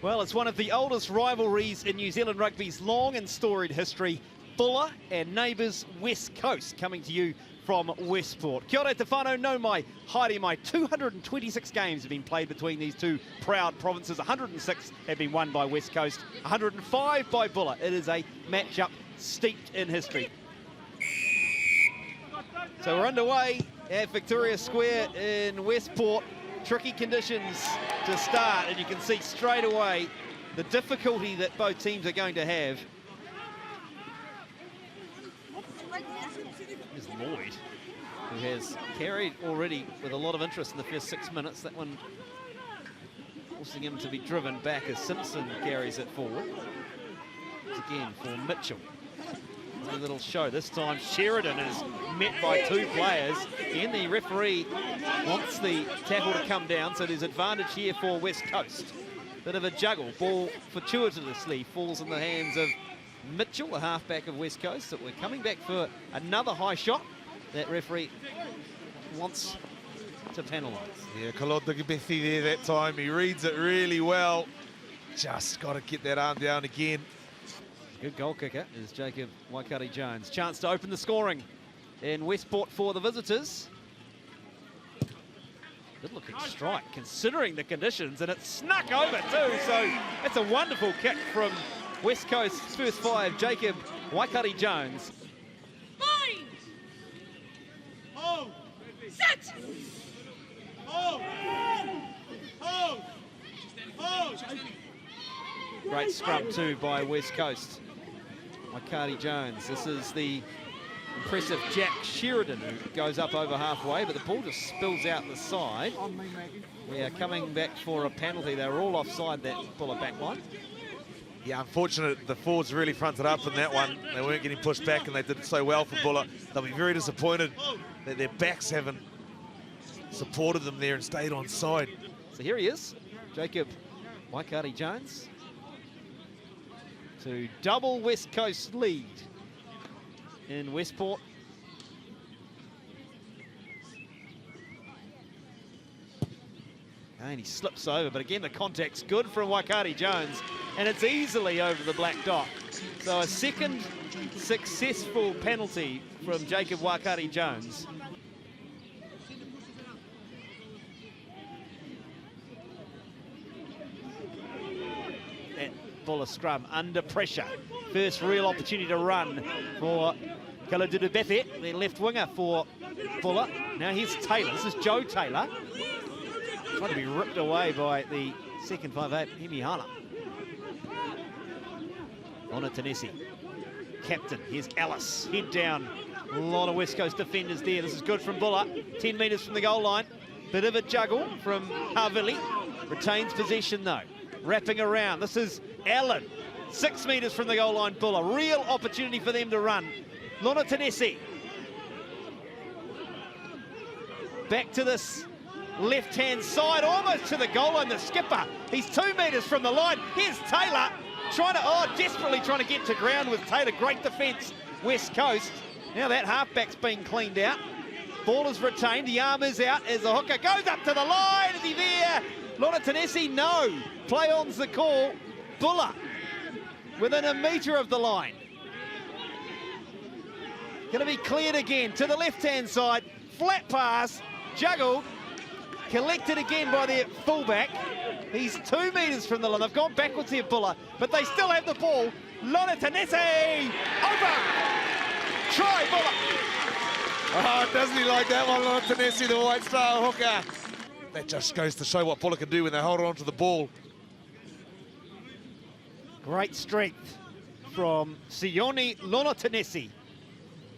Well, it's one of the oldest rivalries in New Zealand rugby's long and storied history. Buller and neighbours West Coast coming to you from Westport. Kia ora te whānau, no mai, haere mai. 226 games have been played between these two proud provinces. 106 have been won by West Coast, 105 by Buller. It is a match-up steeped in history. So we're underway at Victoria Square in Westport. Tricky conditions to start, and you can see straight away the difficulty that both teams are going to have. Here's Lloyd, who has carried already with a lot of interest in the first 6 minutes. That one forcing him to be driven back as Simpson carries it forward. Once again for Mitchell. A little show. This time Sheridan is met by two players, and the referee wants the tackle to come down, so there's advantage here for West Coast. Bit of a juggle. Ball fortuitously falls in the hands of Mitchell, the halfback of West Coast. So we're coming back for another high shot that referee wants to penalise. Yeah, Kalodagabethi there that time. He reads it really well. Just got to get that arm down again. Good goal kicker is Jacob Waikari-Jones. Chance to open the scoring in Westport for the visitors. Good looking strike considering the conditions, and it snuck over too, so it's a wonderful kick from West Coast's first five, Jacob Waikari-Jones. Bind! Hold! Set! Hold! Hold! Hold! Great scrum too by West Coast. Waikari-Jones. This is the impressive Jack Sheridan who goes up over halfway, but the ball just spills out the side. We are coming back for a penalty. They were all offside that Buller back line. Yeah, unfortunate. The forwards really fronted up in that one. They weren't getting pushed back, and they did so well for Buller. They'll be very disappointed that their backs haven't supported them there and stayed on side. So here he is, Jacob Waikari-Jones, to double West Coast lead in Westport. And he slips over, but again the contact's good from Waikari-Jones, and it's easily over the black dot. So a second successful penalty from Jacob Waikari-Jones. Buller scrum under pressure. First real opportunity to run for Kalodudubethe, the left winger for Buller. Now here's Taylor. This is Joe Taylor. Trying to be ripped away by the second 5'8", Hemihana. Lona Tanesi, captain. Here's Ellis, head down. A lot of West Coast defenders there. This is good from Buller. 10 metres from the goal line. Bit of a juggle from Havili. Retains possession though. Wrapping around. This is Allen. 6 metres from the goal line, Buller. Real opportunity for them to run. Lona Tanesi. Back to this left-hand side, almost to the goal line. The skipper, he's 2 metres from the line. Here's Taylor, desperately trying to get to ground with Taylor. Great defence, West Coast. Now that halfback's been cleaned out. Ball is retained, the arm is out as the hooker goes up to the line. Is he there? Lona Tanesi, no. Play on's the call. Buller within a metre of the line. Going to be cleared again to the left-hand side. Flat pass, juggled, collected again by their fullback. He's 2 metres from the line. They've gone backwards here, Buller, but they still have the ball. Lona Tanesi, over. Try, Buller. Oh, doesn't he like that one, Lona Tanesi, the White Star hooker. That just goes to show what Buller can do when they hold on to the ball. Great strength from Sione Lona Tanesi,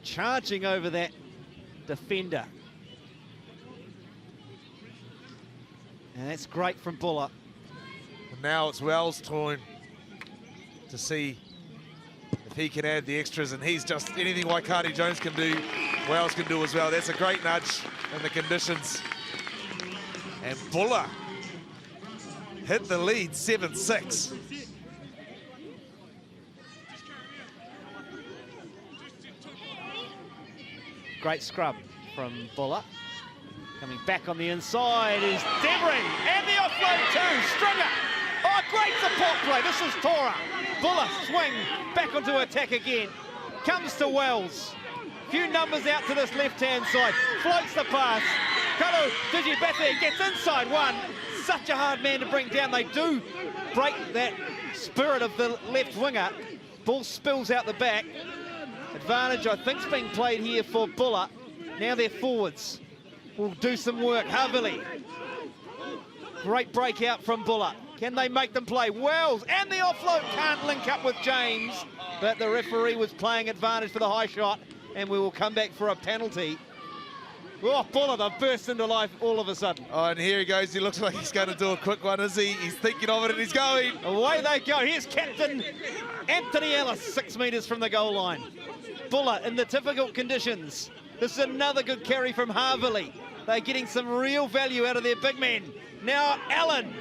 charging over that defender. And that's great from Buller. And now it's Wells' turn to see if he can add the extras, and he's just anything Waikari-Jones can do, Wells can do as well. That's a great nudge in the conditions. And Buller hit the lead 7-6. Great scrum from Buller. Coming back on the inside is Devering, and the offload too. Stringer. Oh, great support play. This is Tora. Buller swing back onto attack again. Comes to Wells. Few numbers out to this left-hand side. Floats the pass. Kalu Digibathe gets inside one. Such a hard man to bring down. They do break that spirit of the left winger. Ball spills out the back. Advantage, I think, is being played here for Buller. Now their forwards will do some work. Havili. Great breakout from Buller. Can they make them play? Wells and the offload can't link up with James, but the referee was playing advantage for the high shot, and we will come back for a penalty. Oh, Buller, they've burst into life all of a sudden. Oh, and here he goes. He looks like he's going to do a quick one, is he? He's thinking of it and he's going. Away they go. Here's captain Anthony Ellis, 6 metres from the goal line. Buller in the difficult conditions. This is another good carry from Havili. They're getting some real value out of their big men. Now Allen,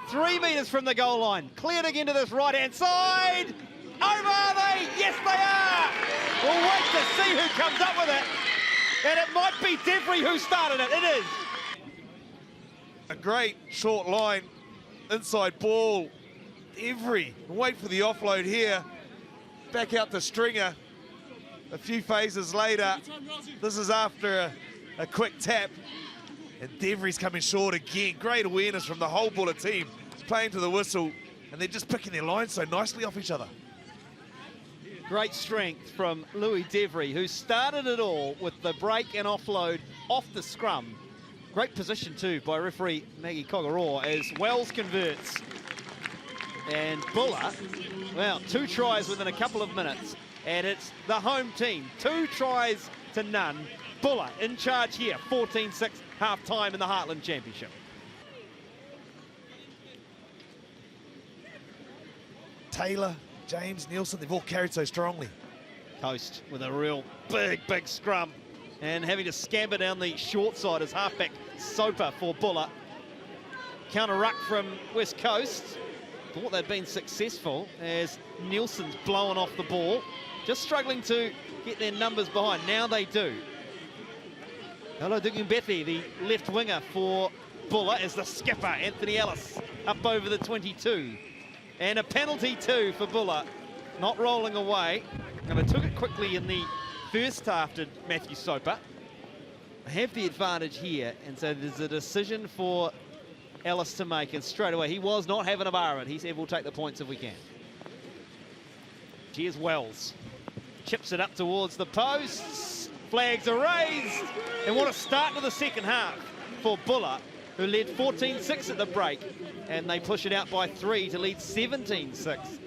3 metres from the goal line. Cleared again to this right-hand side. Over are they? Yes, they are. We'll wait to see who comes up with it. And it might be Devry who started it. It is. A great short line, inside ball. Devry, wait for the offload here. Back out to Stringer. A few phases later, this is after a quick tap. And Devry's coming short again. Great awareness from the whole Buller team. Playing to the whistle, and they're just picking their lines so nicely off each other. Great strength from Louis Devry, who started it all with the break and offload off the scrum. Great position too by referee Maggie Kogaror as Wells converts. And Buller, well, 2 tries within a couple of minutes, and it's the home team. 2 tries to none. Buller in charge here, 14-6 half-time in the Heartland Championship. Taylor, James, Nielsen, they've all carried so strongly. Coast with a real big scrum, and having to scamper down the short side as halfback Soper for Buller. Counter ruck from West Coast. Thought they'd been successful as Nielsen's blowing off the ball. Just struggling to get their numbers behind. Now they do. Hello, Dugumbethe, the left winger for Buller, as the skipper, Anthony Ellis, up over the 22. And a penalty too for Buller, not rolling away. And they took it quickly in the first half to Matthew Soper. They have the advantage here, and so there's a decision for Ellis to make, and straight away he was not having a bar of it. He said, we'll take the points if we can. Here's Wells. Chips it up towards the posts. Flags are raised. And what a start to the second half for Buller, who led 14-6 at the break. And they push it out by 3 to lead 17-6.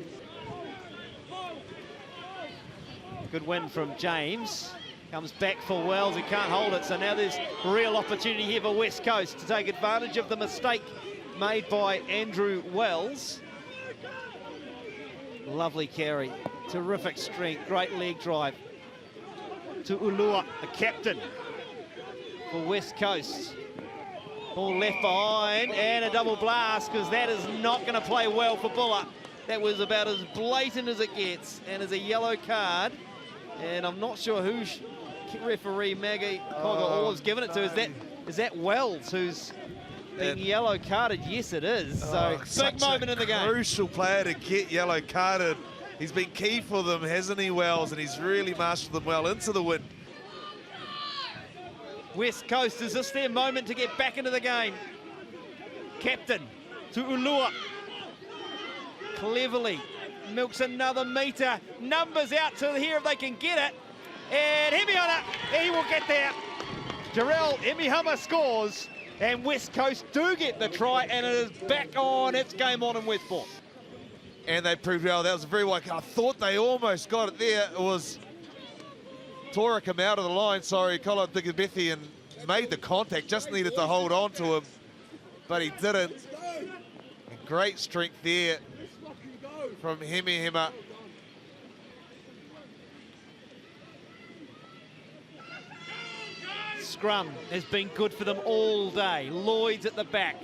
Good win from James. Comes back for Wells, he can't hold it. So now there's real opportunity here for West Coast to take advantage of the mistake made by Andrew Wells. Lovely carry, terrific strength, great leg drive to Ulua, the captain for West Coast. Ball left behind, and a double blast, because that is not going to play well for Buller. That was about as blatant as it gets, and is a yellow card. And I'm not sure who referee Maggie Kogaror has given it to. Is that Wells who's being yellow carded? Yes, it is. So big moment in the game. Crucial player to get yellow carded. He's been key for them, hasn't he, Wells? And he's really marshaled them well into the win. West Coast, is this their moment to get back into the game? Captain to Ulua. Cleverly milks another metre. Numbers out to here if they can get it. And Hemihana, he will get there. Jarrell Hemihama scores. And West Coast do get the try, and it is back on. It's game on in Westport. And they proved well. That was a very wide card. I thought they almost got it there. It was Tora come out of the line, sorry, Colin Digabethi, and made the contact, just needed to hold on to him, but he didn't. And great strength there from Hemihima. Scrum has been good for them all day. Lloyd's at the back,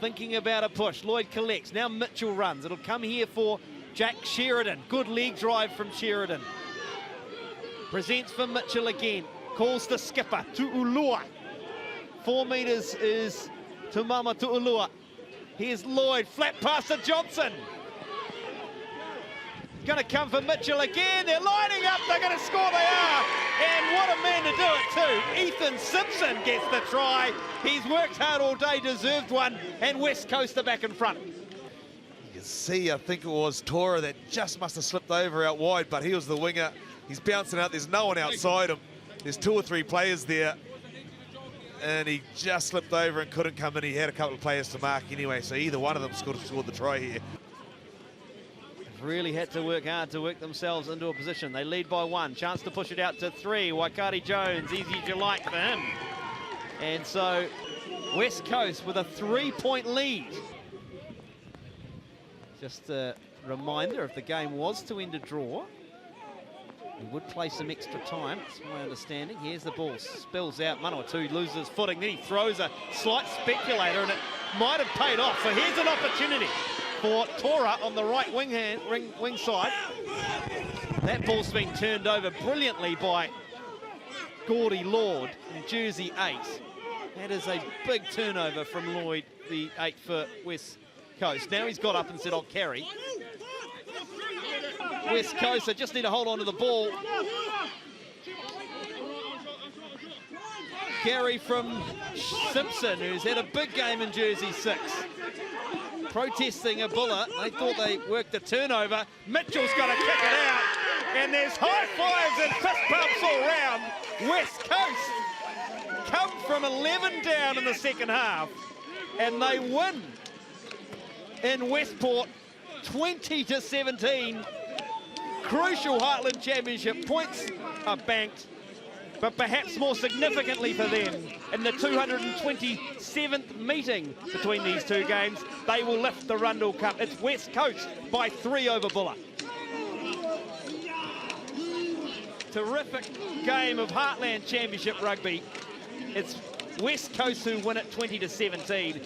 thinking about a push. Lloyd collects, now Mitchell runs. It'll come here for Jack Sheridan. Good leg drive from Sheridan. Presents for Mitchell again. Calls the skipper to Ulua. 4 metres is to Mama to Ulua. Here's Lloyd, flat pass to Johnson. Going to come for Mitchell again. They're lining up. They're going to score. They are. And what a man to do it too. Ethan Simpson gets the try. He's worked hard all day, deserved one. And West Coast are back in front. You can see, I think it was Tora that just must have slipped over out wide, but he was the winger. He's bouncing out. There's no one outside him. There's 2 or 3 players there. And he just slipped over and couldn't come in. He had a couple of players to mark anyway, so either one of them scored the try here. Really had to work hard to work themselves into a position. They lead by 1. Chance to push it out to 3. Waikari Jones, easy as you like for him. And so West Coast with a 3-point lead. Just a reminder, if the game was to end a draw, he would play some extra time. That's my understanding. Here's the ball, spills out. Manawatu loses footing. Then he throws a slight speculator, and it might have paid off. So here's an opportunity for Tora on the right wing side. That ball's been turned over brilliantly by Gordy Lord in jersey 8. That is a big turnover from Lloyd, the 8 for West Coast. Now he's got up and said, I'll carry. West Coast, they just need to hold on to the ball. Carry from Simpson, who's had a big game in jersey 6. Protesting a bullet. They thought they worked the turnover. Mitchell's got to kick it out. And there's high fives and fist bumps all round. West Coast come from 11 down in the second half. And they win in Westport 20-17. Crucial Heartland Championship points are banked, but perhaps more significantly for them, in the 227th meeting between these two games, they will lift the Rundle Cup. It's West Coast by 3 over Buller. Terrific game of Heartland Championship rugby. It's West Coast who win it 20-17.